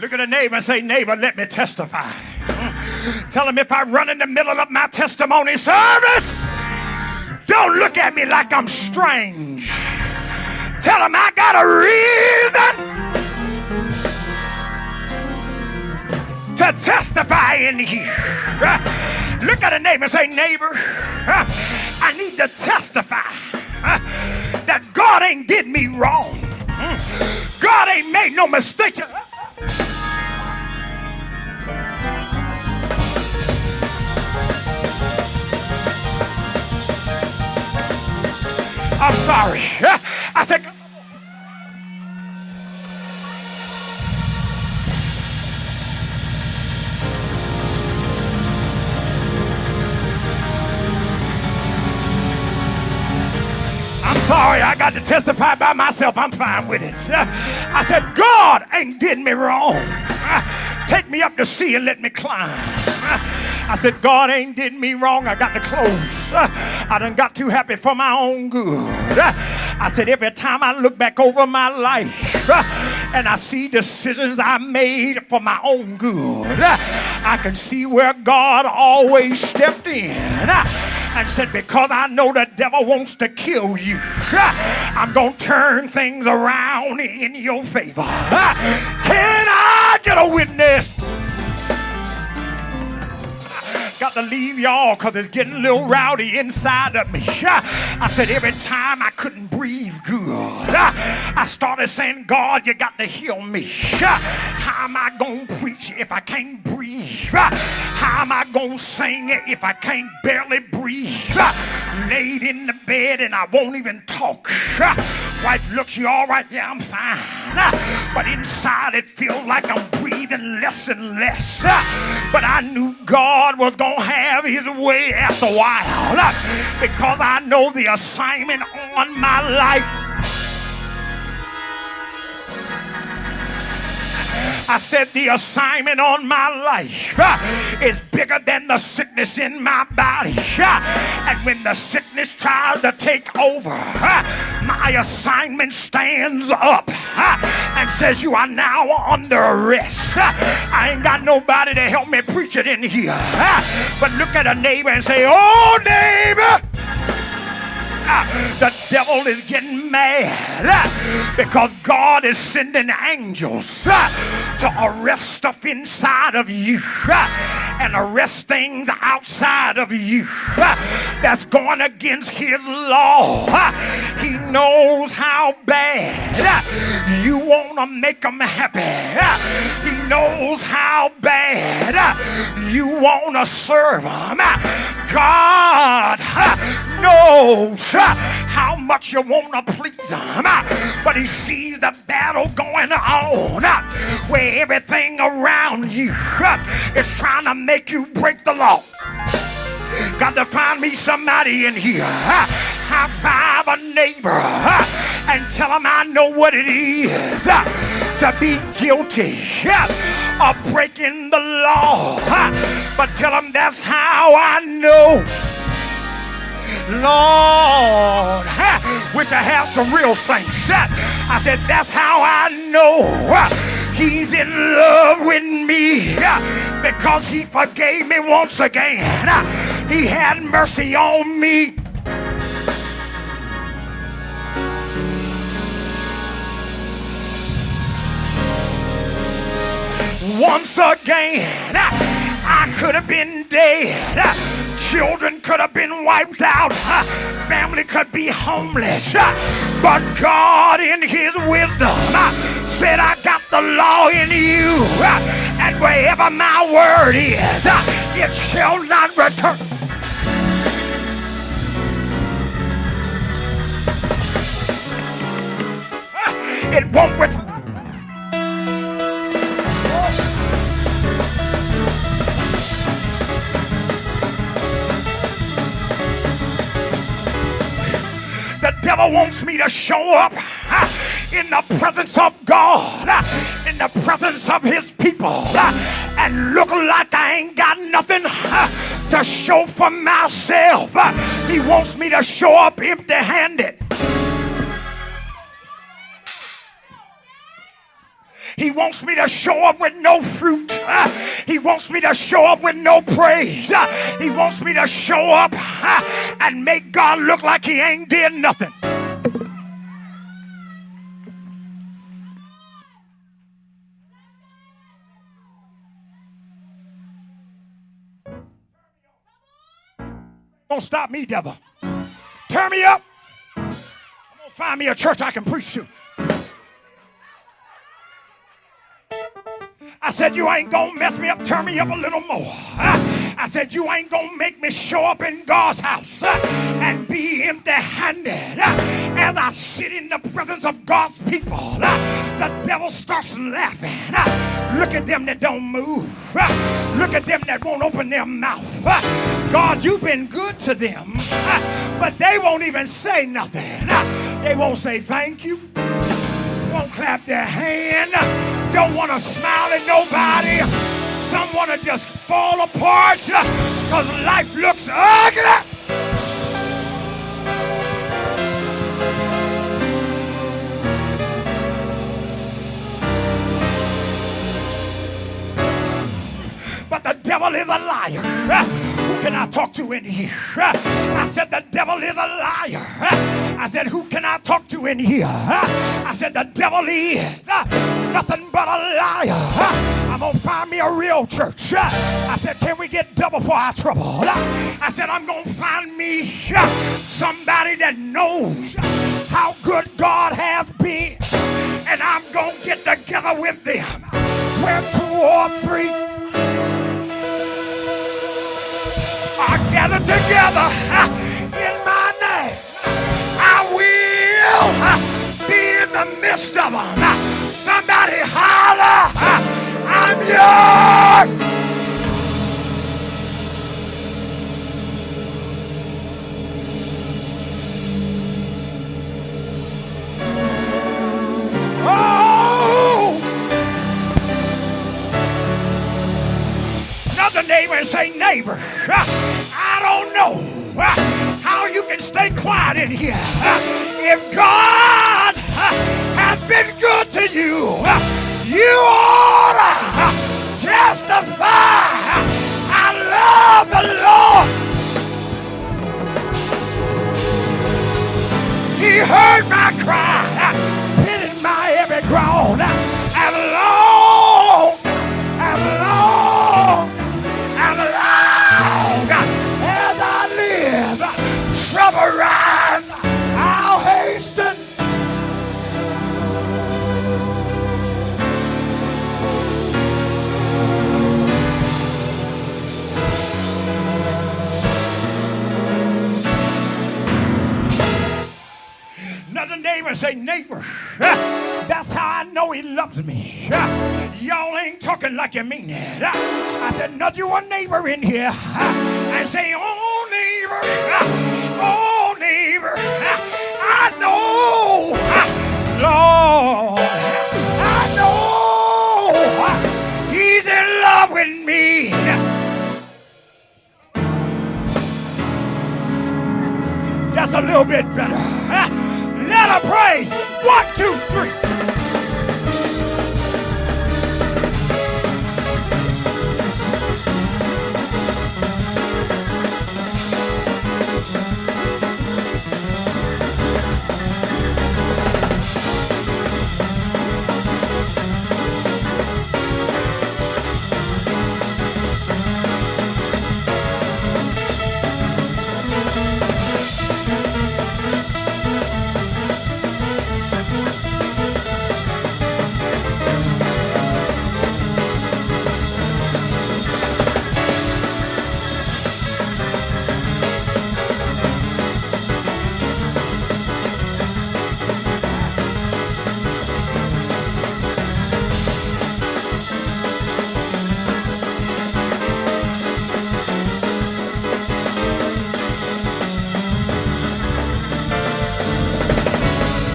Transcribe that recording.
Look at a neighbor and say, neighbor, let me testify. Tell him if I run in the middle of my testimony service, don't look at me like I'm strange. Tell him I got a reason to testify in here. Look at a neighbor and say, neighbor, I need to testify that God ain't did me wrong. God ain't made no mistake. I'm sorry. I said, I'm sorry, I got to testify by myself. I'm fine with it. I said, God ain't did me wrong. Take me up to sea and let me climb. I said, God ain't did me wrong. I got the clothes. I done got too happy for my own good. I said, every time I look back over my life and I see decisions I made for my own good, I can see where God always stepped in and said, because I know the devil wants to kill you, I'm going to turn things around in your favor. Can I get a witness? Got to leave y'all because it's getting a little rowdy inside of me. I said every time I couldn't breathe good, I started saying, God, you got to heal me. How am I going to preach if I can't breathe? How am I going to sing if I can't barely breathe? Laid in the bed and I won't even talk. Wife looks, you all right? Yeah, I'm fine. But inside it feels like I'm breathing less and less. But I knew God was going to have his way after a while because I know the assignment on my life. I said the assignment on my life is bigger than the sickness in my body. And when the sickness tries to take over, my assignment stands up and says, you are now under arrest. I ain't got nobody to help me preach it in here. But look at a neighbor and say, oh, neighbor, the devil is getting mad because God is sending angels to arrest stuff inside of you and arrest things outside of you that's going against his law. He knows how bad you want to make him happy. He knows how bad you want to serve him. God knows how much you want to please him, but he sees the battle going on where everything around you is trying to make you break the law. Got to find me somebody in here. High five a neighbor and tell him I know what it is to be guilty of breaking the law. But tell him that's how I know. Lord, wish I had some real saints. I said, that's how I know he's in love with me because he forgave me once again. He had mercy on me. Once again, I could have been dead. Children could have been wiped out. Family could be homeless. But God in his wisdom said, I got the law in you. And wherever my word is, it shall not return. It won't return. The devil wants me to show up in the presence of God, in the presence of his people, and look like I ain't got nothing to show for myself. He wants me to show up empty-handed. He wants me to show up with no fruit. He wants me to show up with no praise. He wants me to show up and make God look like he ain't did nothing. Don't stop me, devil. Turn me up. I'm gonna find me a church I can preach to. I said, you ain't gonna mess me up, turn me up a little more. I said, you ain't gonna make me show up in God's house and be empty-handed. As I sit in the presence of God's people, the devil starts laughing. Look at them that don't move. Look at them that won't open their mouth. God, you've been good to them, but they won't even say nothing. They won't say thank you. Won't clap their hand, don't want to smile at nobody. Some want to just fall apart because life looks ugly. But the devil is a liar. Who can I talk to in here? I said the devil is a liar. I said, who can I talk to in here? I said, the devil is nothing but a liar. I'm going to find me a real church. I said, can we get double for our trouble? I said, I'm going to find me somebody that knows how good God has been. And I'm going to get together with them. Where 2 or 3 are gathered together in my name, I will be in the midst of them. Somebody holler, I'm yours. Oh! Another neighbor and say, neighbor, I don't know how you can stay quiet in here. If God has been good to you, you ought to testify. I love the Lord. He heard my cry, pitied my every groan. As long as I live, trouble rise, I'll hasten. Another neighbor say, neighbor, that's how I know he loves me. Y'all ain't talking like you mean it. I said, nudge your neighbor in here and say, oh neighbor, I know, Lord, I know he's in love with me. That's a little bit better. Let her praise. 1, 2, 3.